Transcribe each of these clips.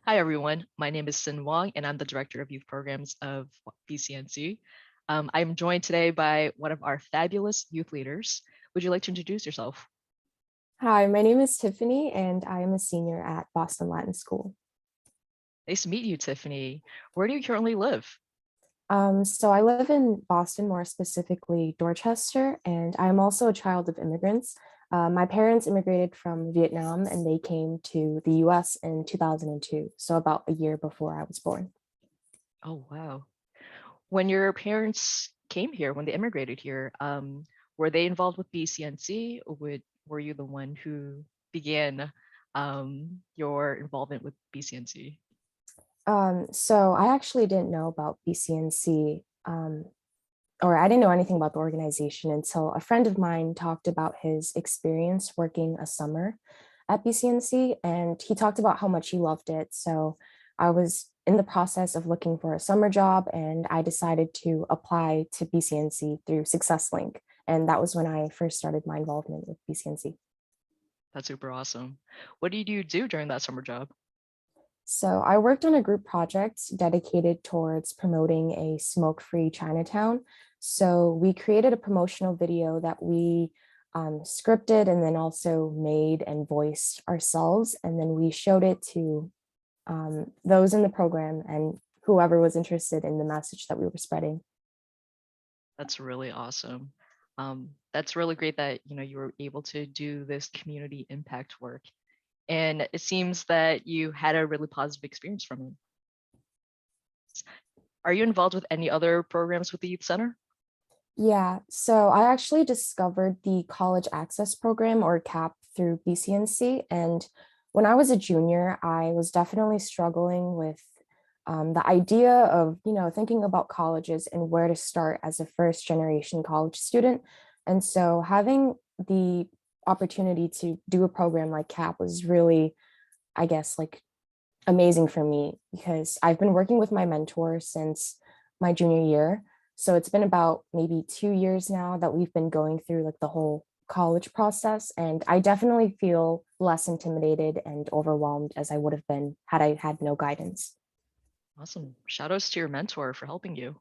Hi, everyone. My name is Cin Wong, and I'm the Director of Youth Programs of BCNC. I'm joined today by one of our fabulous youth leaders. Would you like to introduce yourself? Hi, my name is Tiffany, and I am a senior at Boston Latin School. Nice to meet you, Tiffany. Where do you currently live? So I live in Boston, more specifically Dorchester, and I'm also a child of immigrants. My parents immigrated from Vietnam, and they came to the US in 2002, so about a year before I was born. Oh, wow. When your parents came here, when they immigrated here, were they involved with BCNC, or were you the one who began your involvement with BCNC? So I actually didn't know about BCNC, or I didn't know anything about the organization until a friend of mine talked about his experience working a summer at BCNC, and he talked about how much he loved it. So I was in the process of looking for a summer job, and I decided to apply to BCNC through Success Link. And that was when I first started my involvement with BCNC. That's super awesome. What did you do during that summer job? So I worked on a group project dedicated towards promoting a smoke-free Chinatown. So we created a promotional video that we scripted and then also made and voiced ourselves. And then we showed it to those in the program and whoever was interested in the message that we were spreading. That's really awesome. That's really great that you were able to do this community impact work, and it seems that you had a really positive experience from it. Are you involved with any other programs with the youth center? Yeah, so I actually discovered the College Access Program or CAP through BCNC. And when I was a junior, I was definitely struggling with the idea of, thinking about colleges and where to start as a first generation college student. And so having the opportunity to do a program like CAP was really, I guess, like amazing for me because I've been working with my mentor since my junior year. So it's been about maybe 2 years now that we've been going through like the whole college process. And I definitely feel less intimidated and overwhelmed as I would have been had I had no guidance. Awesome. Shout outs to your mentor for helping you.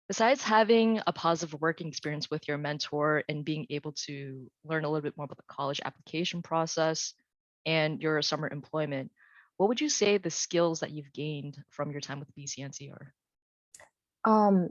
Besides having a positive working experience with your mentor and being able to learn a little bit more about the college application process and your summer employment, what would you say the skills that you've gained from your time with BCNC are? Um,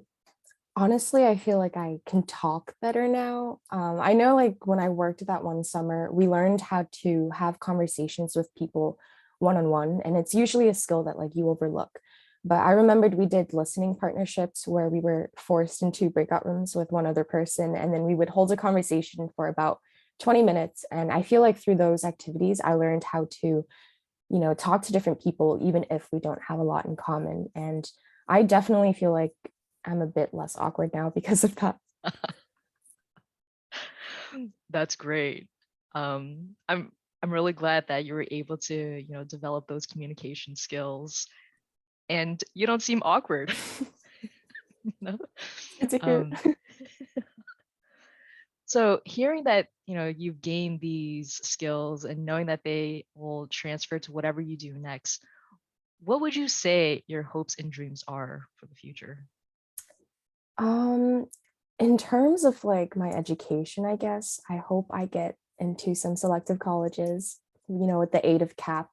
Honestly, I feel like I can talk better now. I know like when I worked that one summer, we learned how to have conversations with people one on one, and it's usually a skill that like you overlook. But I remembered we did listening partnerships where we were forced into breakout rooms with one other person, and then we would hold a conversation for about 20 minutes. And I feel like through those activities, I learned how to, talk to different people, even if we don't have a lot in common. And I definitely feel like I'm a bit less awkward now because of that. That's great. I'm really glad that you were able to, develop those communication skills and you don't seem awkward. No? It's a good. Um, so hearing that, you've gained these skills and knowing that they will transfer to whatever you do next, what would you say your hopes and dreams are for the future? Um, in terms of like my education, I guess I hope I get into some selective colleges, with the aid of CAP.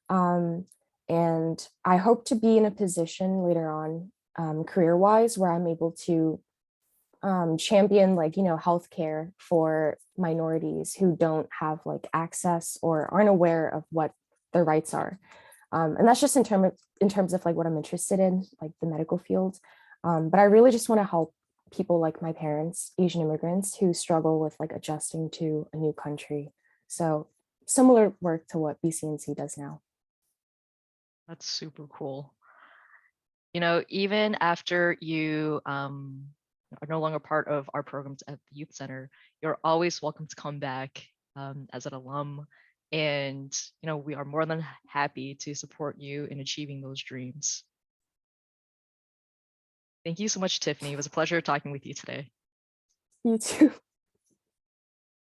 Um, and I hope to be in a position later on, career-wise, where I'm able to champion like healthcare for minorities who don't have like access or aren't aware of what their rights are. And that's just in terms of like what I'm interested in, like the medical field. But I really just want to help people like my parents, Asian immigrants who struggle with like adjusting to a new country. So similar work to what BCNC does now. That's super cool. Even after you are no longer part of our programs at the youth center, you're always welcome to come back as an alum. And, we are more than happy to support you in achieving those dreams. Thank you so much, Tiffany. It was a pleasure talking with you today. You too.